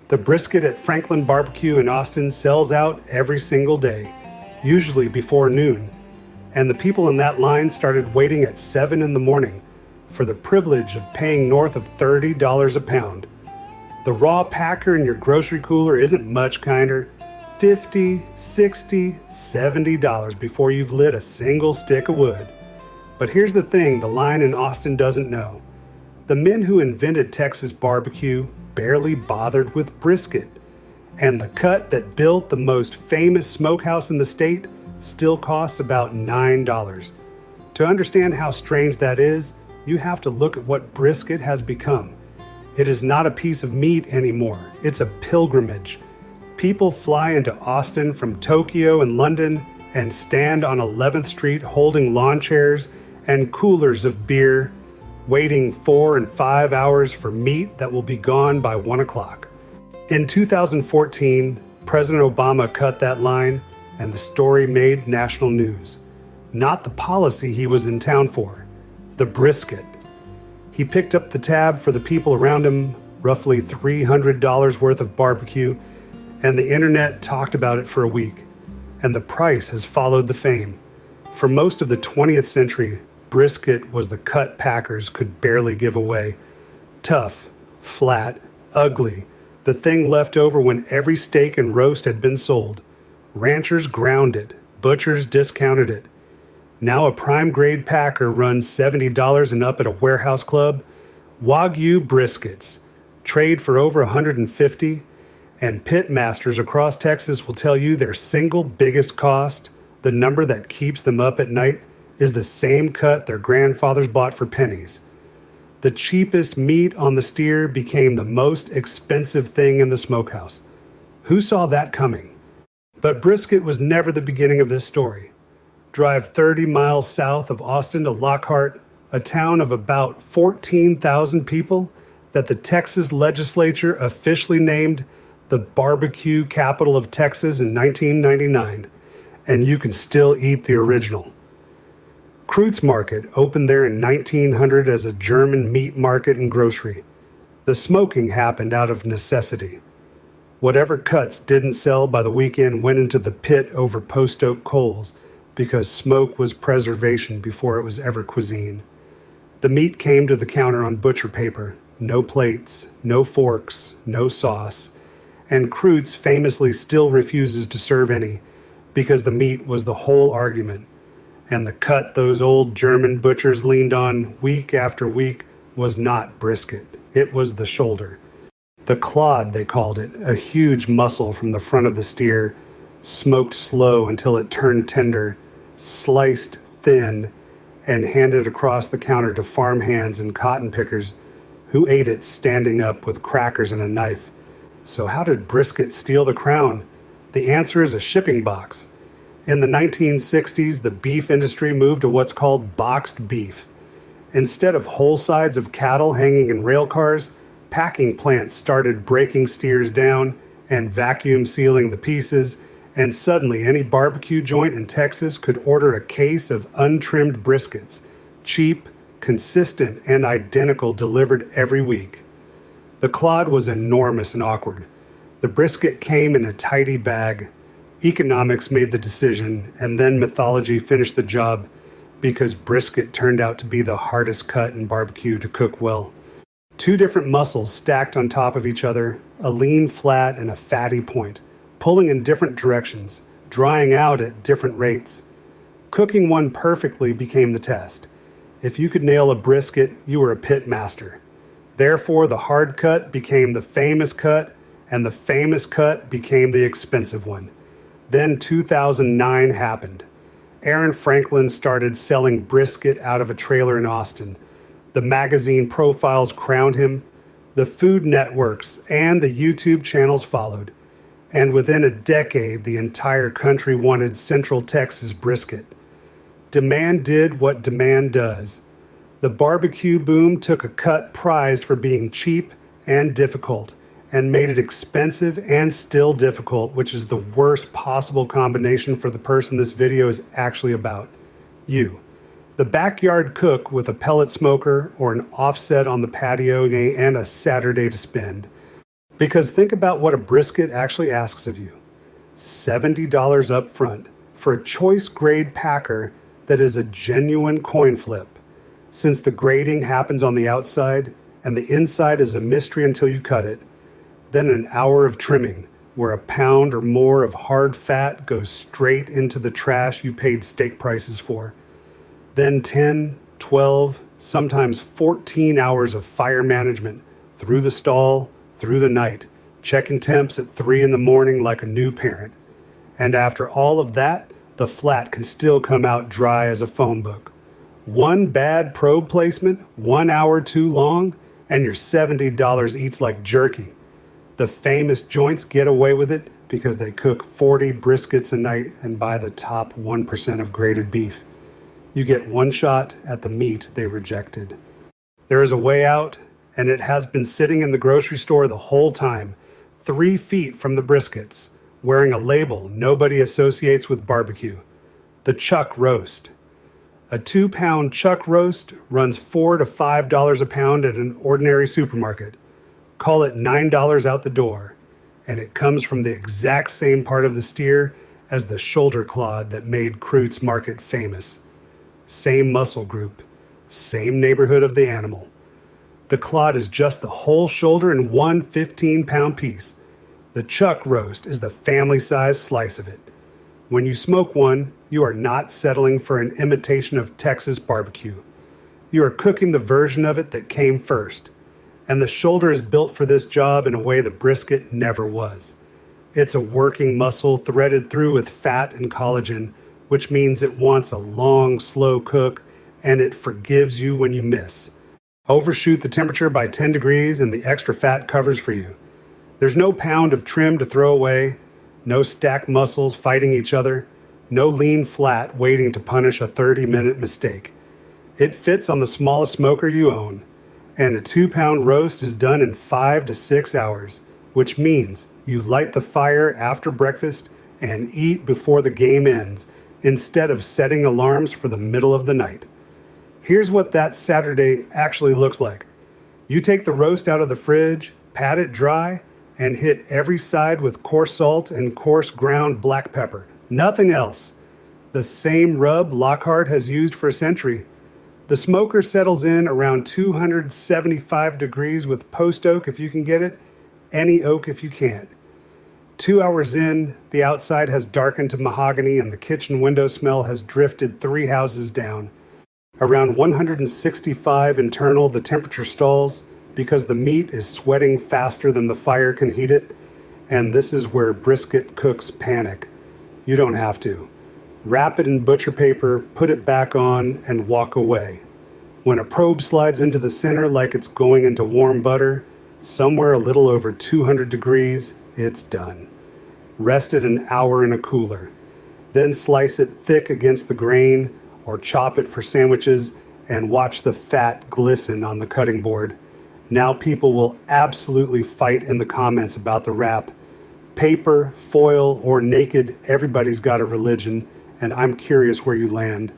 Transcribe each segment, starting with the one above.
The brisket at Franklin Barbecue in Austin sells out every single day, usually before noon, and the people in that line started waiting at 7 in the morning for the privilege of paying north of $30 a pound. The raw packer in your grocery cooler isn't much kinder. $50, $60, $70 before you've lit a single stick of wood. But here's the thing the line in Austin doesn't know. The men who invented Texas barbecue barely bothered with brisket, and the cut that built the most famous smokehouse in the state still costs about $9. To understand how strange that is, you have to look at what brisket has become. It is not a piece of meat anymore, it's a pilgrimage. People fly into Austin from Tokyo and London and stand on 11th Street holding lawn chairs and coolers of beer, waiting 4 and 5 hours for meat that will be gone by 1 o'clock. In 2014, President Obama cut that line, and the story made national news. Not the policy he was in town for, the brisket. He picked up the tab for the people around him, roughly $300 worth of barbecue, and the internet talked about it for a week. And the price has followed the fame. For most of the 20th century, brisket was the cut packers could barely give away. Tough, flat, ugly, the thing left over when every steak and roast had been sold. Ranchers ground it, butchers discounted it. Now a prime grade packer runs $70 and up at a warehouse club. Wagyu briskets trade for over $150, and pit masters across Texas will tell you their single biggest cost, the number that keeps them up at night, is the same cut their grandfathers bought for pennies. The cheapest meat on the steer became the most expensive thing in the smokehouse. Who saw that coming? But brisket was never the beginning of this story. Drive 30 miles south of Austin to Lockhart, a town of about 14,000 people that the Texas legislature officially named the barbecue capital of Texas in 1999, and you can still eat the original. Kreutz Market opened there in 1900 as a German meat market and grocery. The smoking happened out of necessity. Whatever cuts didn't sell by the weekend went into the pit over post oak coals, because smoke was preservation before it was ever cuisine. The meat came to the counter on butcher paper, no plates, no forks, no sauce, and Kreutz famously still refuses to serve any, because the meat was the whole argument, and the cut those old German butchers leaned on week after week was not brisket, it was the shoulder. The clod, they called it, a huge muscle from the front of the steer, smoked slow until it turned tender, sliced thin, and handed across the counter to farm hands and cotton pickers who ate it standing up with crackers and a knife. So how did brisket steal the crown? The answer is a shipping box. In the 1960s, the beef industry moved to what's called boxed beef. Instead of whole sides of cattle hanging in rail cars, packing plants started breaking steers down and vacuum sealing the pieces, and suddenly any barbecue joint in Texas could order a case of untrimmed briskets, cheap, consistent, and identical, delivered every week. The clod was enormous and awkward. The brisket came in a tidy bag. Economics made the decision, and then mythology finished the job, because brisket turned out to be the hardest cut in barbecue to cook well. Two different muscles stacked on top of each other, a lean flat and a fatty point, pulling in different directions, drying out at different rates. Cooking one perfectly became the test. If you could nail a brisket, you were a pit master. Therefore, the hard cut became the famous cut, and the famous cut became the expensive one. Then 2009 happened. Aaron Franklin started selling brisket out of a trailer in Austin. The magazine profiles crowned him. The food networks and the YouTube channels followed. And within a decade, the entire country wanted Central Texas brisket. Demand did what demand does. The barbecue boom took a cut prized for being cheap and difficult, and made it expensive and still difficult, which is the worst possible combination for the person this video is actually about. You. The backyard cook with a pellet smoker or an offset on the patio and a Saturday to spend. Because think about what a brisket actually asks of you. $70 up front for a choice grade packer that is a genuine coin flip. Since the grading happens on the outside and the inside is a mystery until you cut it, then an hour of trimming where a pound or more of hard fat goes straight into the trash you paid steak prices for. Then 10, 12, sometimes 14 hours of fire management through the stall, through the night, checking temps at 3 in the morning like a new parent. And after all of that, the flat can still come out dry as a phone book. One bad probe placement, 1 hour too long, and your $70 eats like jerky. The famous joints get away with it because they cook 40 briskets a night and buy the top 1% of graded beef. You get one shot at the meat they rejected. There is a way out, and it has been sitting in the grocery store the whole time, 3 feet from the briskets, wearing a label nobody associates with barbecue. The chuck roast. A 2-pound chuck roast runs $4 to $5 a pound at an ordinary supermarket. Call it $9 out the door, and it comes from the exact same part of the steer as the shoulder clod that made Crute's Market famous. Same muscle group, same neighborhood of the animal. The clod is just the whole shoulder in one 15-pound piece. The chuck roast is the family-sized slice of it. When you smoke one, you are not settling for an imitation of Texas BBQ. You are cooking the version of it that came first. And the shoulder is built for this job in a way the brisket never was. It's a working muscle threaded through with fat and collagen, which means it wants a long, slow cook, and it forgives you when you miss. Overshoot the temperature by 10 degrees and the extra fat covers for you. There's no pound of trim to throw away, no stacked muscles fighting each other, no lean flat waiting to punish a 30-minute mistake. It fits on the smallest smoker you own. And a 2-pound roast is done in 5 to 6 hours, which means you light the fire after breakfast and eat before the game ends, instead of setting alarms for the middle of the night. Here's what that Saturday actually looks like. You take the roast out of the fridge, pat it dry, and hit every side with coarse salt and coarse ground black pepper. Nothing else. The same rub Lockhart has used for a century. The smoker settles in around 275 degrees with post oak if you can get it, any oak if you can't. 2 hours in, the outside has darkened to mahogany and the kitchen window smell has drifted 3 houses down. Around 165 internal, the temperature stalls because the meat is sweating faster than the fire can heat it, and this is where brisket cooks panic. You don't have to. Wrap it in butcher paper, put it back on, and walk away. When a probe slides into the center like it's going into warm butter, somewhere a little over 200 degrees, it's done. Rest it an hour in a cooler. Then slice it thick against the grain, or chop it for sandwiches, and watch the fat glisten on the cutting board. Now people will absolutely fight in the comments about the wrap. Paper, foil, or naked, everybody's got a religion, and I'm curious where you land.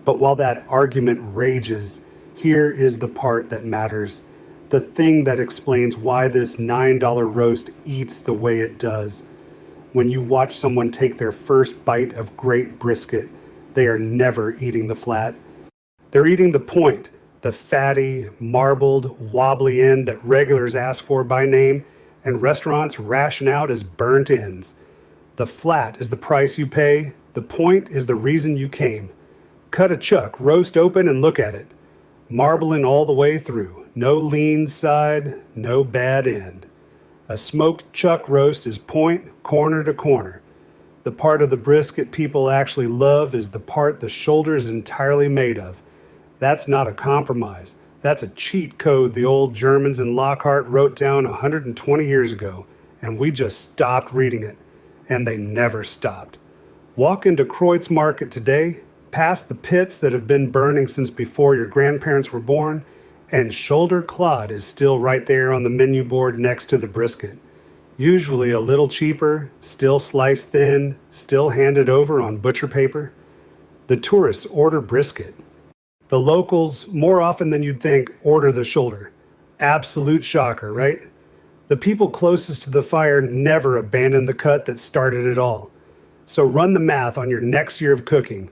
But while that argument rages, here is the part that matters. The thing that explains why this $9 roast eats the way it does. When you watch someone take their first bite of great brisket, they are never eating the flat. They're eating the point, the fatty, marbled, wobbly end that regulars ask for by name and restaurants ration out as burnt ends. The flat is the price you pay. The point is the reason you came. Cut a chuck, roast open, and look at it. Marbling all the way through. No lean side, no bad end. A smoked chuck roast is point, corner to corner. The part of the brisket people actually love is the part the shoulder is entirely made of. That's not a compromise. That's a cheat code the old Germans in Lockhart wrote down 120 years ago, and we just stopped reading it. And they never stopped. Walk into Crute's Market today, past the pits that have been burning since before your grandparents were born, and shoulder clod is still right there on the menu board next to the brisket. Usually a little cheaper, still sliced thin, still handed over on butcher paper. The tourists order brisket. The locals, more often than you'd think, order the shoulder. Absolute shocker, right? The people closest to the fire never abandon the cut that started it all. So run the math on your next year of cooking.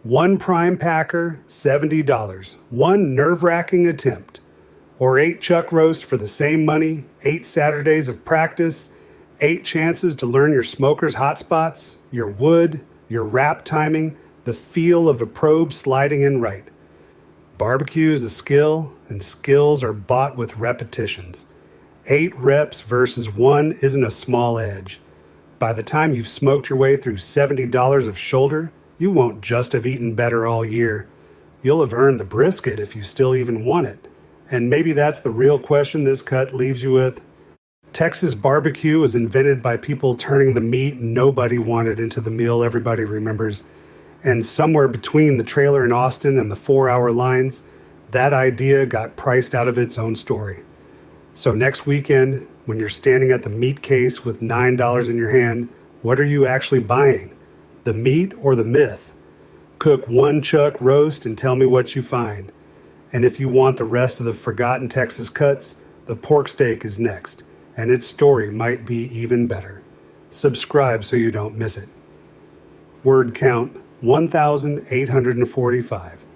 One prime packer, $70. One nerve-wracking attempt. Or 8 chuck roasts for the same money, 8 Saturdays of practice, 8 chances to learn your smoker's hotspots, your wood, your wrap timing, the feel of a probe sliding in right. Barbecue is a skill, and skills are bought with repetitions. 8 reps versus 1 isn't a small edge. By the time you've smoked your way through $70 of shoulder, you won't just have eaten better all year. You'll have earned the brisket if you still even want it. And maybe that's the real question this cut leaves you with. Texas BBQ was invented by people turning the meat nobody wanted into the meal everybody remembers. And somewhere between the trailer in Austin and the 4-hour lines, that idea got priced out of its own story. So next weekend, when you're standing at the meat case with $9 in your hand, what are you actually buying? The meat or the myth? Cook 1 chuck roast and tell me what you find. And if you want the rest of the forgotten Texas cuts, the pork steak is next, and its story might be even better. Subscribe so you don't miss it. Word count 1,845.